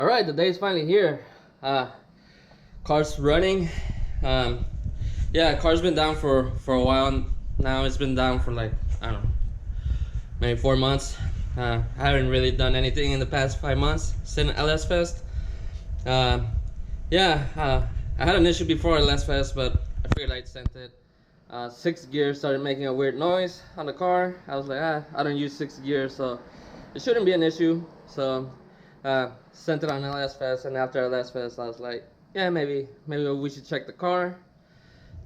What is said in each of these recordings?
All right, the day's finally here. Car's running. Yeah, car's been down for a while now. It's been down for like, I don't know, maybe 4 months. I haven't really done anything in the past 5 months since LS Fest. Yeah, I had an issue before LS Fest, but I figured I'd sent it. 6th gear started making a weird noise on the car. I was like, I don't use 6th gear, so it shouldn't be an issue. So sent it on LS Fest, and after LS Fest, I was like, yeah, maybe we should check the car.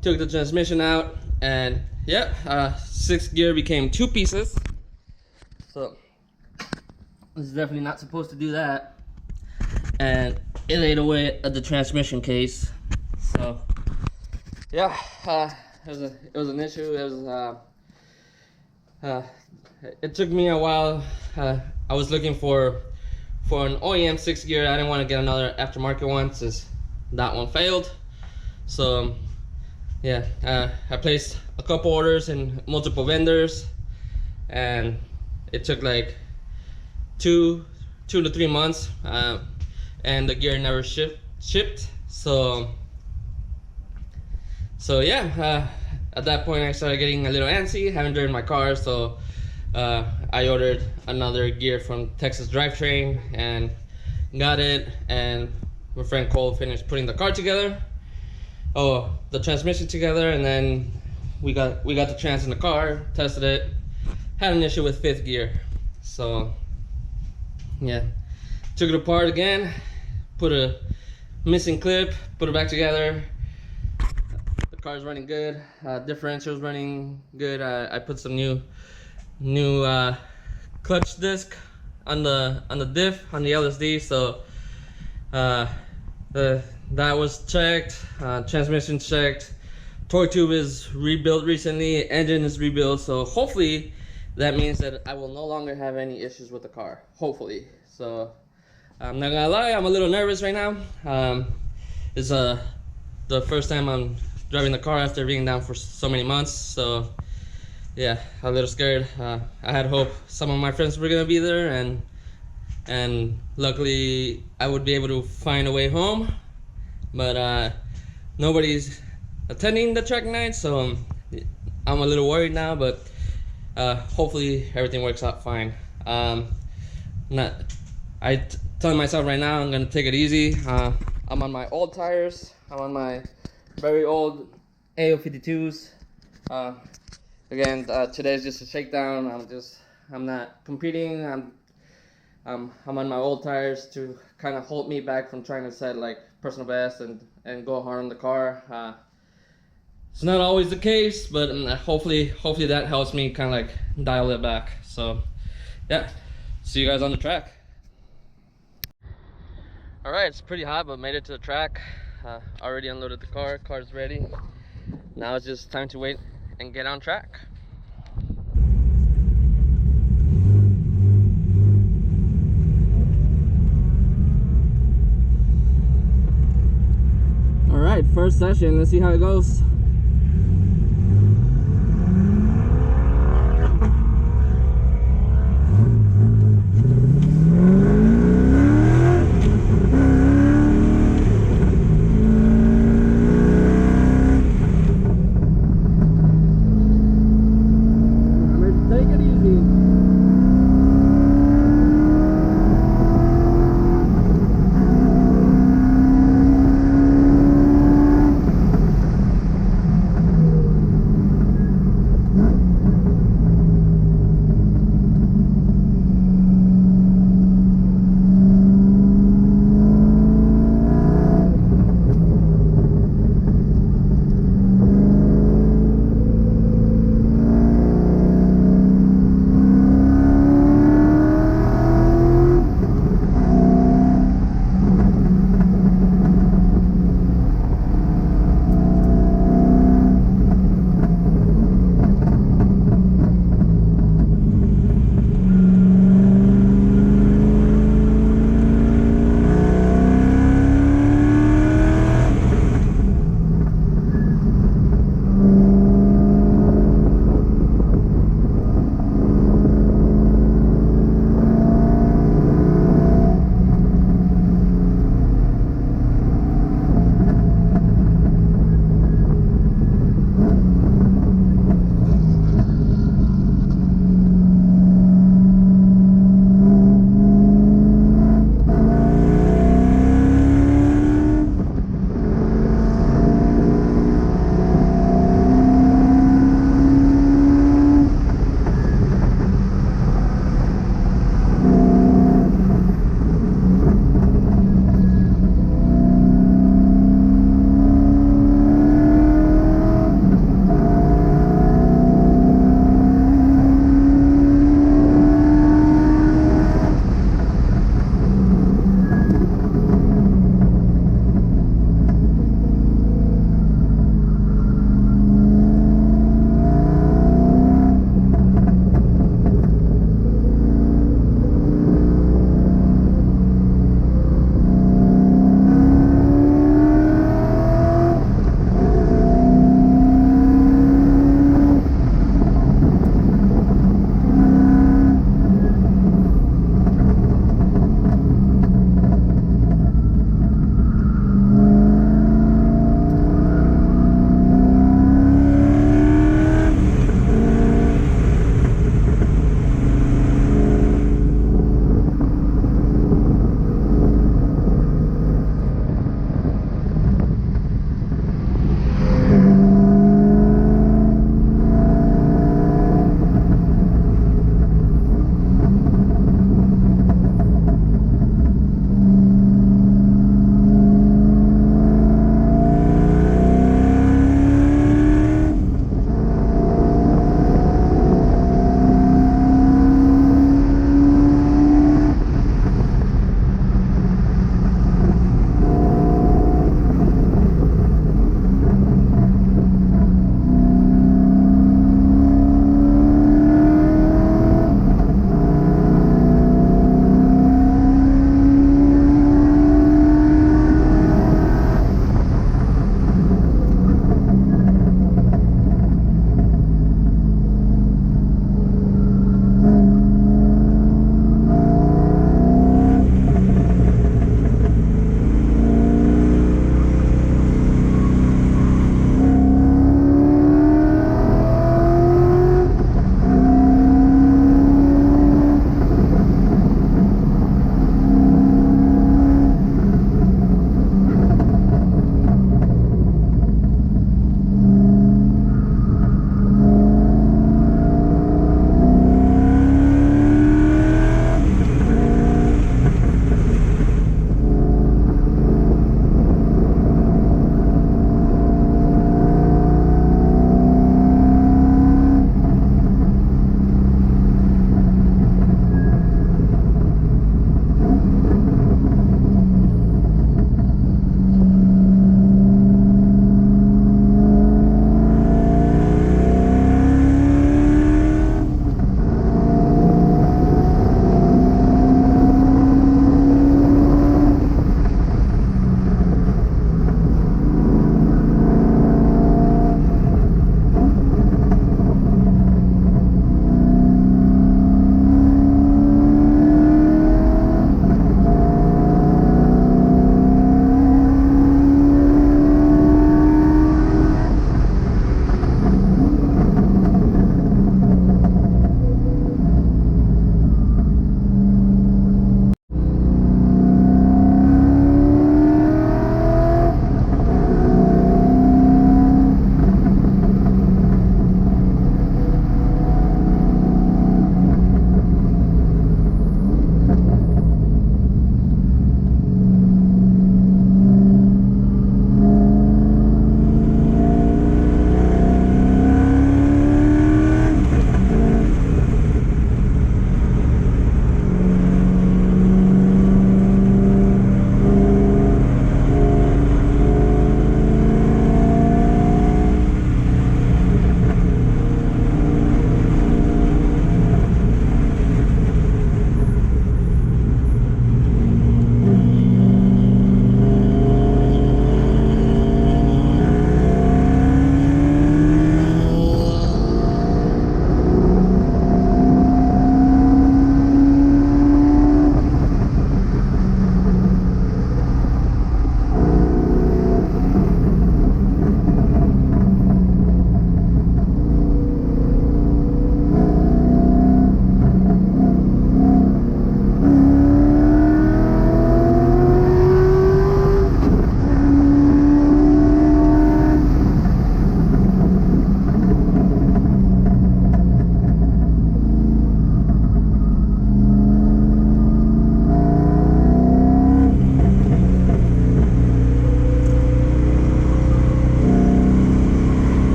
Took the transmission out, and yeah, 6th gear became 2 pieces. So this is definitely not supposed to do that, and it ate away at the transmission case. So yeah, it was an issue. It took me a while. I was looking for an OEM 6th gear. I didn't want to get another aftermarket one since that one failed. So yeah, I placed a couple orders in multiple vendors, and it took like two to 3 months, and the gear never shipped. So yeah, at that point I started getting a little antsy, haven't driven my car, so I ordered another gear from Texas Drivetrain and got it, and my friend Cole finished putting the car together, the transmission together, and then we got the trans in the car, tested it, had an issue with 5th gear. So yeah, took it apart again, put a missing clip, put it back together. The car's running good, differential's running good. I put some new clutch disc on the diff on the LSD, so that was checked, transmission checked, torque tube is rebuilt recently, engine is rebuilt, so hopefully that means that I will no longer have any issues with the car, hopefully. So I'm not gonna lie, I'm a little nervous right now. It's the first time I'm driving the car after being down for so many months, so yeah, a little scared. I had hope some of my friends were gonna be there, and luckily I would be able to find a way home, but nobody's attending the Tracknight, so I'm a little worried now, but hopefully everything works out fine. Telling myself right now I'm gonna take it easy. I'm on my old tires. I'm on my very old AO52s. Again, today's just a shakedown. I'm not competing. I'm on my old tires to kind of hold me back from trying to set like personal best and go hard on the car. It's not always the case, but hopefully that helps me kind of like dial it back. So yeah, see you guys on the track. All right, it's pretty hot, but made it to the track. Already unloaded the car. Car's ready. Now it's just time to wait and get on track. All right, first session. Let's see how it goes.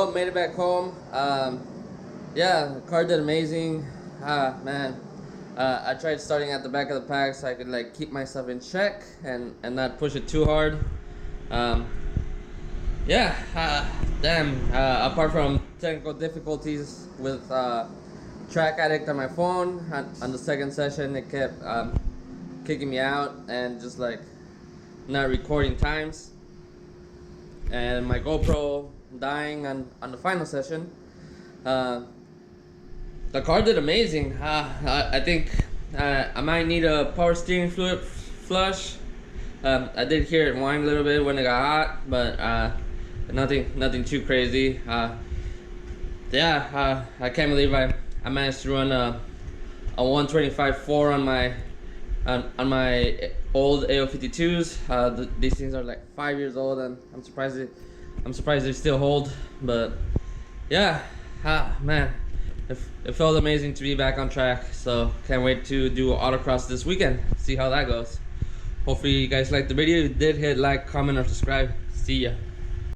video, made it back home. Yeah, the car did amazing. Man, I tried starting at the back of the pack so I could like keep myself in check and not push it too hard. Yeah, damn. Apart from technical difficulties with Trackaddict on my phone, on the second session it kept kicking me out and just like not recording times, and my GoPro dying on the final session. The car did amazing. I think I might need a power steering fluid flush. I did hear it whine a little bit when it got hot, but nothing too crazy. Yeah, I can't believe I managed to run a 125.4 on my old AO52s. These things are like 5 years old, and I'm surprised they still hold. But yeah, man, it felt amazing to be back on track. So can't wait to do autocross this weekend. See how that goes. Hopefully you guys liked the video. If you did, hit like, comment, or subscribe. See ya.